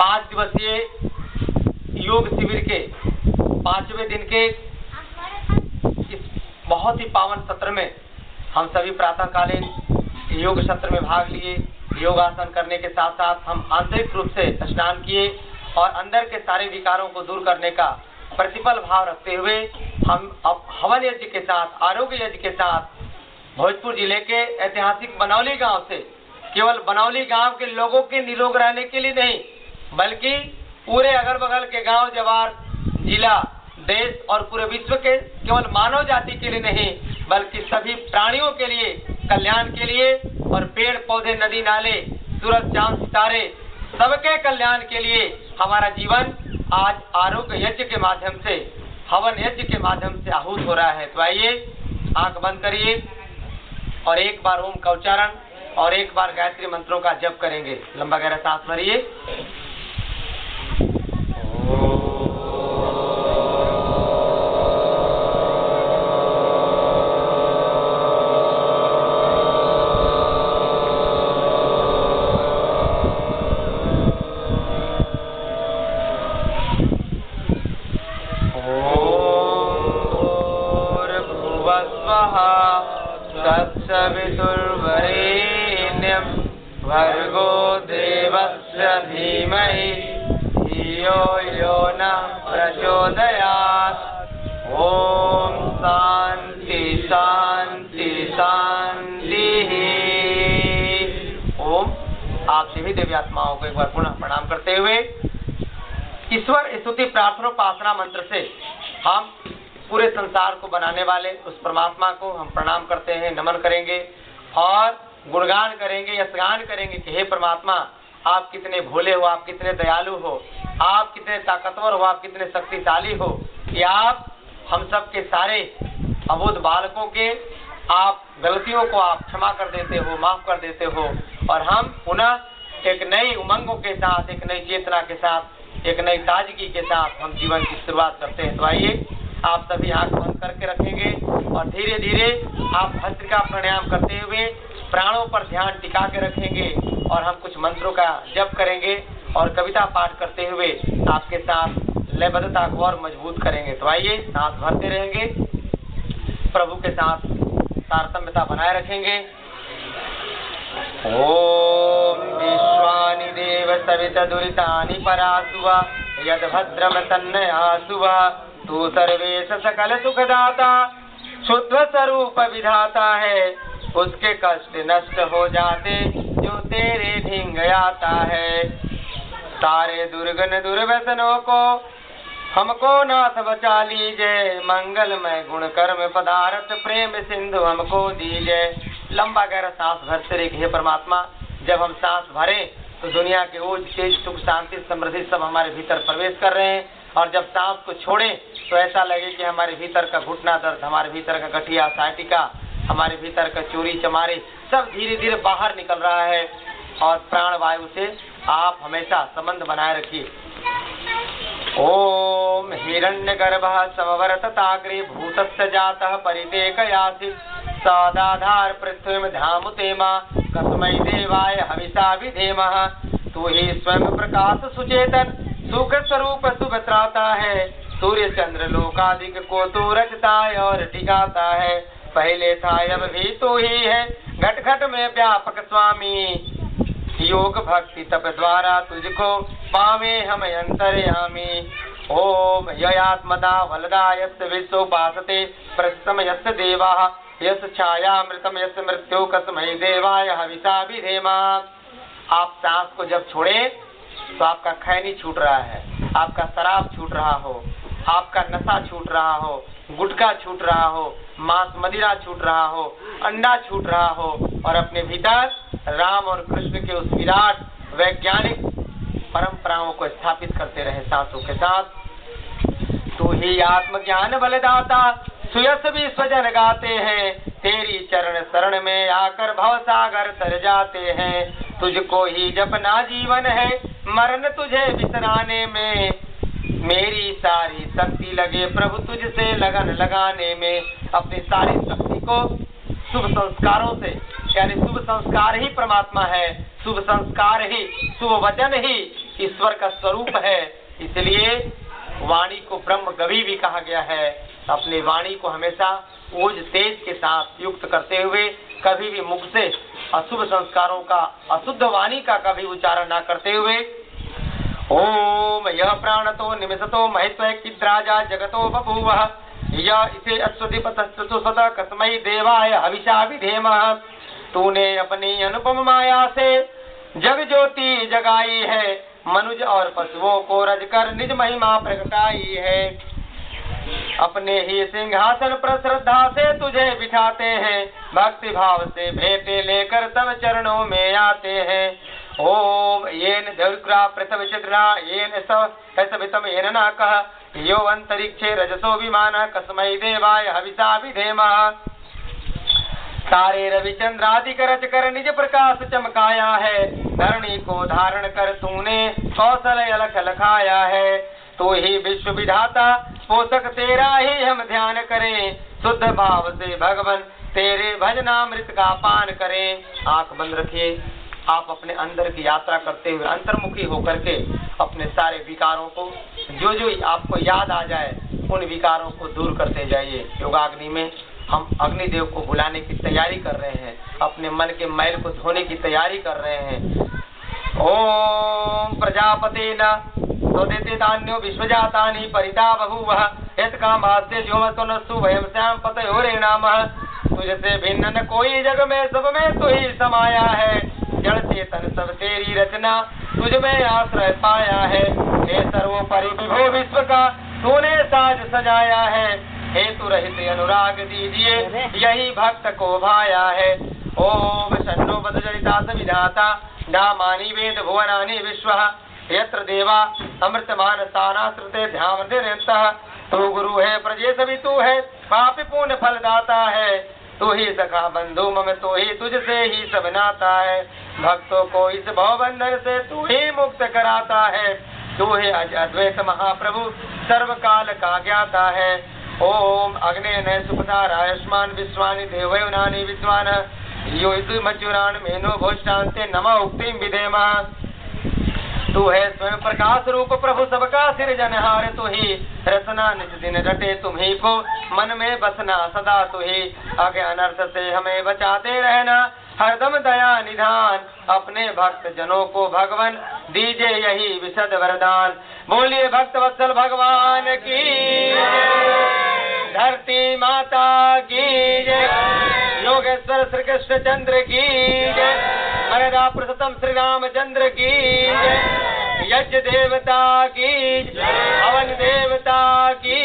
5 दिवसीय योग शिविर के 5वें दिन के इस बहुत ही पावन सत्र में हम सभी प्रातःकालीन योग सत्र में भाग लिए। योगासन करने के साथ साथ हम आंतरिक रूप से स्नान किए और अंदर के सारे विकारों को दूर करने का प्रतिपल भाव रखते हुए हम अब हवन यज्ञ के साथ, आरोग्य यज्ञ के साथ भोजपुर जिले के ऐतिहासिक बनौली गांव से, केवल बनौली गांव के लोगों के निरोग रहने के लिए नहीं, बल्कि पूरे अगल बगल के गांव, जवार, जिला, देश और पूरे विश्व के केवल मानव जाति के लिए नहीं, बल्कि सभी प्राणियों के लिए, कल्याण के लिए और पेड़ पौधे, नदी नाले, सूरज चांद सितारे, सबके कल्याण के लिए हमारा जीवन आज आरोग्य यज्ञ के माध्यम से, हवन यज्ञ के माध्यम से आहूत हो रहा है। तो आइए आंख बंद करिए और एक बार ओम का उच्चारण और एक बार गायत्री मंत्रों का जप करेंगे। लंबा गहरा सांस भरिए। भर्गो देवस्य धीमहि धियो यो नः प्रचोदयात्। ओम शांति शांति शांति। ओम। आप सभी देवी आत्माओं को एक बार पुनः प्रणाम करते हुए ईश्वर स्तुति प्रार्थना उपासना मंत्र से हम पूरे संसार को बनाने वाले उस परमात्मा को हम प्रणाम करते हैं, नमन करेंगे और गुणगान करेंगे, यशगान करेंगे कि हे परमात्मा, आप कितने भोले हो, आप कितने दयालु हो, आप कितने ताकतवर हो, आप कितने शक्तिशाली हो कि आप हम सब के सारे अबोध बालकों के आप गलतियों को आप क्षमा कर देते हो, माफ कर देते हो और हम पुनः एक नई उमंगों के साथ, एक नई चेतना के साथ, एक नई ताजगी के साथ हम जीवन की शुरुआत करते हैं। तो आइए आप सभी आंख बंद करके रखेंगे और धीरे धीरे आप भस्त्रिका प्राणायाम करते हुए प्राणों पर ध्यान टिका के रखेंगे और हम कुछ मंत्रों का जप करेंगे और कविता पाठ करते हुए आपके साथ लयबद्धता को और मजबूत करेंगे। तो आइए सांस भरते रहेंगे, प्रभु के साथ तारतम्यता बनाए रखेंगे। ओम विश्वानि देव सविता दुरितानि परासुवा यद भद्रम तन्नयासुवा तू सर्वेश सकल सुखदाता शुद्ध स्वरूप विधाता है, उसके कष्ट नष्ट हो जाते जो तेरे ढींग आता है। सारे दुर्गन दुर्व्यसनों को हमको नाथ बचा लीजिए, मंगलमय गुण कर्म पदार्थ प्रेम सिंधु हमको दीजिए। लंबा गहरा सांस भरते रहिए। हे परमात्मा, जब हम सांस भरें तो दुनिया के ओज तेज सुख शांति समृद्धि सब हमारे भीतर प्रवेश कर रहे हैं और जब सांस को छोड़ें तो ऐसा लगे कि हमारे भीतर का घुटना दर्द, हमारे भीतर का गठिया, साइटिका, हमारे भीतर का चोरी चमारी सब धीरे धीरे बाहर निकल रहा है और प्राण वायु से आप हमेशा संबंध बनाए रखिए। ओम हिरण्यगर्भः समवर्तताग्रे भूतस्य जातः परिदेकयासि सदाधार पृथ्वीं धामुतेमा कस्मै देवाय हविषा विधेमः। तू ही स्वयं प्रकाश सुचेतन सुख स्वरूप शुभ त्राता है, सूर्य चंद्र लोकादिक को तू रचता है और टिकाता है। पहले था अब भी तू ही है, घट घट में व्यापक स्वामी। योग भक्ति तप द्वारा तुझको पावे हम अंतर्यामी। ओम ययात्मदा वलदा यस्य विश्वोपासते प्रसम यस्य देवा यस्य छायामृतम यस्य मृत्यु कस्मै देवाय हविषा विधेमा। आप सांस को जब छोड़े तो आपका खैनी छूट रहा है, आपका शराब छूट रहा हो, आपका नशा छूट रहा हो, गुटखा छूट रहा हो, मांस मदिरा छूट रहा हो, अंडा छूट रहा हो और अपने भीतर राम और कृष्ण के उस विराट वैज्ञानिक परंपराओं को स्थापित करते रहे सांसों के साथ। तू ही आत्मज्ञान बलदाता सुयस भी स्वजन गाते हैं, तेरी चरण शरण में आकर भव सागर तर जाते हैं। तुझको ही जपना जीवन है, मरण तुझे बिसराने में। मेरी सारी शक्ति लगे प्रभु तुझसे लगन लगाने में। अपनी सारी शक्ति को शुभ संस्कारों से, यानी शुभ संस्कार ही परमात्मा है, शुभ संस्कार ही, शुभ वचन ही ईश्वर का स्वरूप है, इसलिए वाणी को ब्रह्म गवी भी कहा गया है। अपने वाणी को हमेशा ओज तेज के साथ युक्त करते हुए कभी भी मुख से अशुभ संस्कारों का, अशुद्ध वाणी का कभी उच्चारण न करते हुए ओम यह प्राणतो निमिषतो महित्व किद्राजा जगतो बभूव यह इसे अश्वधिपतस्तुसत कस्मै देवाय हविषा विधेमः। तूने अपनी अनुपम माया से जग ज्योति जगाई है, मनुज और पशुओं को रजकर निज महिमा प्रगटाई है। अपने ही सिंहासन पर श्रद्धा से तुझे बिठाते हैं, भक्ति भाव से भेंटे लेकर तब चरणों में आते हैं। ओम येन देवक्रा पृथ्वी चित्रा येन सवितम येन नाकः यो अंतरिक्षे रजसो विमान कस्मै देवाय हविषा विधेमः। सारे रविचंद्रादि रच कर निज प्रकाश चमकाया है, धरणी को धारण कर तूने कौशल अलख लखाया है। तू ही विश्व विधाता पोषक तेरा ही हम ध्यान करें, शुद्ध भाव से भगवान तेरे भजनामृत का पान करें। आंख बंद रखिए, आप अपने अंदर की यात्रा करते हुए अंतर्मुखी होकर के अपने सारे विकारों को जो जो आपको याद आ जाए उन विकारों को दूर करते जाइए। योगाग्नि में हम अग्निदेव को बुलाने की तैयारी कर रहे हैं, अपने मन के मैल को धोने की तैयारी कर रहे हैं। ओम प्रजापते न स्वदेते तान्यो विश्वजातानि परिता बभूवः यत्कामास्य ज्योमसुनस्तु वयं श्याम पतयोरे नामः। तुझसे भिन्न न कोई जग में, सब में तू ही समाया है। जड़ चेतन सब तेरी रचना, तुझ में आश्रय पाया है। हे सर्वोपरि विभो विश्व का तूने साज सजाया है। हेतु रहित अनुराग दीजिए, यही भक्त को भाया है। ओम शन्नो बदजनिता विधाता धामानि वेद भुवनानि विश्वः यत्र देवा अमृतमान सानाश्रिते ध्यान निरंतः। तू गुरु है प्रजे सभी तू है, पापी पुण्य फलदाता है। तू ही सखा बंधु मम, तो ही तुझसे ही सब नाता है। भक्तों को इस भवबंधन से तू ही मुक्त कराता है। तू ही अद्वैत महाप्रभु सर्व काल का ज्ञाता है। ओम अग्ने न सुपधारायुष्मान विश्वानि देवयुनानि विद्वान यो मचुरान मेनो भोष्टान्ते नमः उक्तिम विधेमः। तू है स्वयं प्रकाश रूप प्रभु सबका सिरजनहार। तू ही रचना निज दिन रटे, तुम्ही को मन में बसना सदा। तू ही आगे अनर्थ से हमें बचाते रहना, हरदम दया निधान। अपने भक्त जनों को भगवान दीजिए यही विशद वरदान। बोलिए भक्त वत्सल भगवान की, धरती माता की जय, योगेश्वर श्री कृष्ण चंद्र की जय, मर्यादा पुरुषोत्तम श्री रामचंद्र की जय, यज्ञ देवता की, हवन देवता की